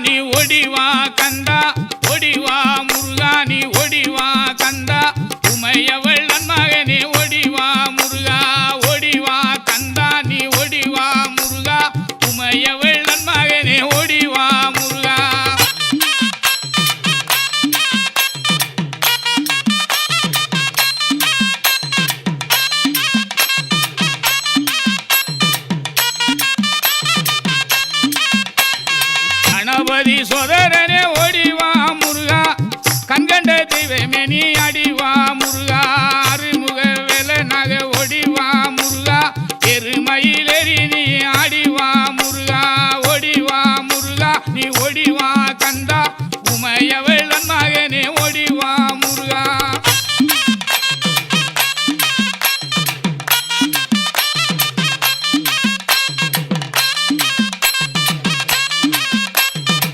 நீ ஓடிவா கந்தா ஓடிவா முருகா நீ ஓடிவா கந்தா உமையவள் நன்மகனே ஓடிவா முருகா ஓடிவா கந்தா நீ ஓடிவா முருகா உமையவள் நன்மகனே ஓடிவா முருகா கணபதி சோதரனே ஓடிவா முருகா கண்கண்ட தெய்வமே நீ அடிவா முருகா அருமுக வேலனாக ஓடிவா முருகா எருமயிலேறி நீ ஆடிவா முருகா ஓடிவா முருகா நீ ஓடிவா கந்தா உமையவள் மகனே ஓடிவா முருகா